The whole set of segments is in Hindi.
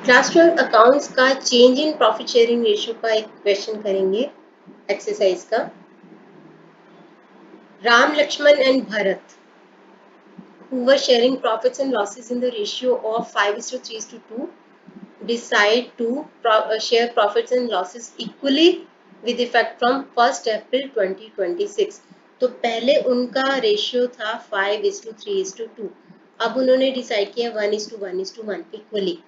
क्लास 12 अकाउंट्स का change in profit sharing ratio का एक क्वेश्चन करेंगे एक्सरसाइज का। Ram, Lakshman and Bharat who were sharing profits and losses in the ratio of 5:3:2 decide to share profits and losses equally with effect from 1st April 2026। तो पहले उनका रेशियो था 5:3:2। अब उन्होंने डिसाइड किया 1:1:1 equally.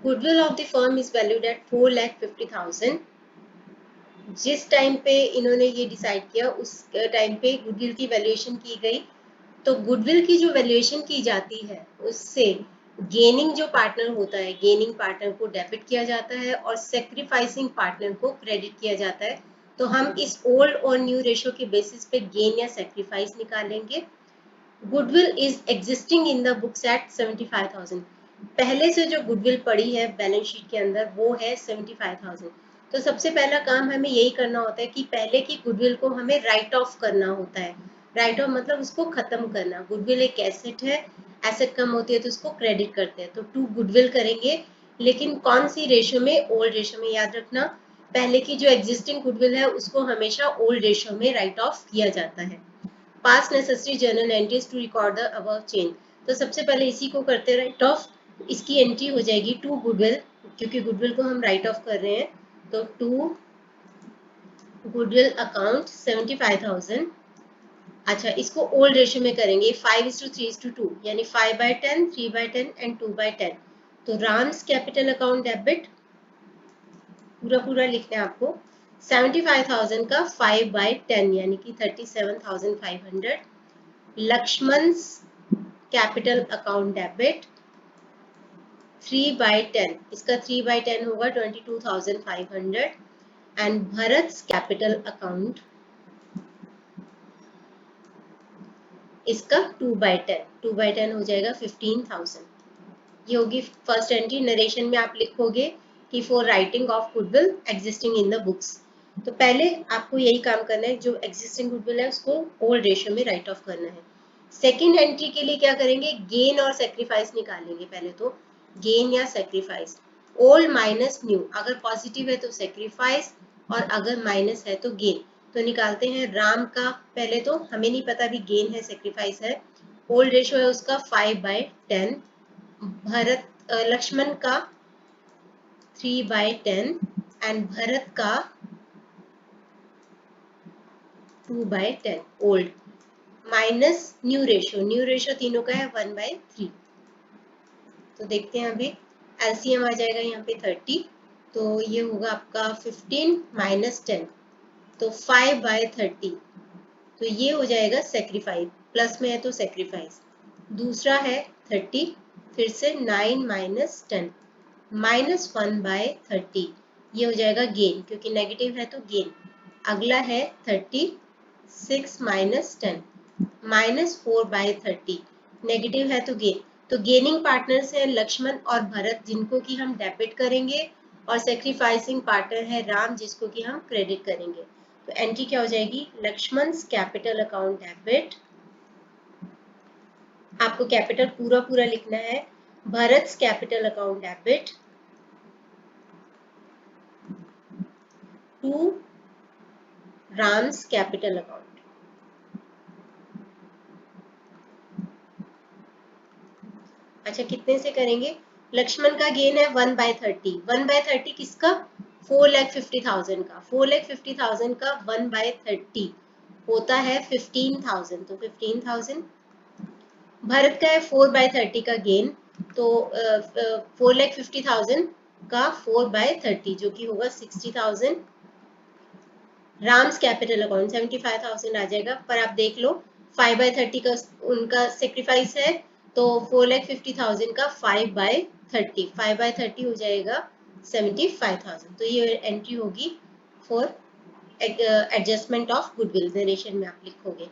Goodwill of the firm is valued at 4,50,000। जिस टाइम पे इन्होंने ये डिसाइड किया उस टाइम पे गुडविल की वैल्यूएशन की गई। तो गुडविल की जो वैल्यूएशन की जाती है उससे गेनिंग जो पार्टनर होता है, गेनिंग पार्टनर को डेबिट किया जाता है और सेक्रीफाइसिंग पार्टनर को क्रेडिट किया जाता है। तो हम इस ओल्ड और न्यू रेशियो के बेसिस पे गेन या सेक्रीफाइस निकालेंगे। Goodwill is existing in the books at 75,000। पहले से जो गुडविल पड़ी है बैलेंस शीट के अंदर वो है 75,000। तो सबसे पहला काम हमें यही करना होता है कि पहले की गुडविल को हमें राइट ऑफ करना होता है। राइट ऑफ मतलब उसको खत्म करना। गुडविल एक एसेट है, एसेट कम होती है तो उसको क्रेडिट करते हैं। तो टू गुडविल करेंगे, लेकिन कौन सी रेशियो में? ओल्ड रेशियो में। याद रखना, पहले की जो एग्जिस्टिंग गुडविल है उसको हमेशा ओल्ड रेशियो में राइट ऑफ किया जाता है। Pass necessary journal entries to record the above change. तो सबसे पहले इसी को करते राइट ऑफ। इसकी एंट्री हो जाएगी टू गुडविल, क्योंकि गुडविल को हम राइट ऑफ कर रहे हैं। तो टू गुडविल अकाउंट 75,000। अच्छा, इसको ओल्ड रेशियो में करेंगे 5:3:2, यानी 5/10, 3/10 एंड 2/10। तो राम्स कैपिटल अकाउंट डेबिट पूरा पूरा लिखना है आपको। 75,000 का 5/10 यानी कि 37,500। लक्ष्मण's कैपिटल अकाउंट डेबिट 3/10, इसका 3/10 होगा 22,500। एंड भरत कैपिटल अकाउंट इसका 2/10, 2/10 हो जाएगा 15,000। ये होगी फर्स्ट एंट्री। नरेशन में आप लिखोगे कि for writing of goodwill existing in the books. तो पहले आपको यही काम करना है, जो एग्जिस्टिंग गुडविल है उसको ओल्ड रेशियो में राइट ऑफ करना है। सेकेंड एंट्री के लिए क्या करेंगे? गेन और सेक्रीफाइस निकालेंगे। पहले तो गेन या सेक्रीफाइस, ओल्ड माइनस न्यू। अगर पॉजिटिव है तो सेक्रीफाइस और अगर माइनस है तो गेन। तो निकालते हैं राम का। पहले तो हमें नहीं पता भी गेन है सेक्रीफाइस है। ओल्ड रेशियो है उसका 5/10। भरत लक्ष्मण का 3/10 एंड भरत का 2/10 old minus new ratio. New ratio तीनों का है 1/3। तो देखते हैं अभी एलसीएम आ जाएगा यहाँ पे 30। तो ये होगा आपका 15 माइनस 10, तो 5/30। तो ये हो जाएगा सेक्रीफाइस, प्लस में है तो सेक्रीफाइस। दूसरा है 30, फिर से 9 माइनस 10 -1/30। ये हो जाएगा गेन, क्योंकि नेगेटिव है तो गेन। अगला है 36 माइनस 10 -4/30। नेगेटिव है तो गेन। तो गेनिंग पार्टनर्स है लक्ष्मण और भरत, जिनको कि हम डेबिट करेंगे, और सेक्रीफाइसिंग पार्टनर है राम, जिसको कि हम क्रेडिट करेंगे। तो एंट्री क्या हो जाएगी? लक्ष्मण's कैपिटल अकाउंट डेबिट, आपको कैपिटल पूरा पूरा लिखना है। Bharat's capital account debit to Ram's capital account. अच्छा, कितने से करेंगे? लक्ष्मण का गेन है 1/30। 1/30 किसका? 4,50,000 का। 4,50,000 का 1/30 होता है 15,000। तो 15,000। भरत का है 4/30 का गेन, तो 4,50,000 का 4/30 जो कि होगा 60,000। राम्स कैपिटल अकाउंट 75,000 आ जाएगा। पर आप देख लो 5/30 का उनका सेक्रीफाइस है, तो 4,50,000 का 5/30, 5/30 हो जाएगा 75,000। तो ये एंट्री होगी for adjustment of goodwill. Narration में आप लिखोगे।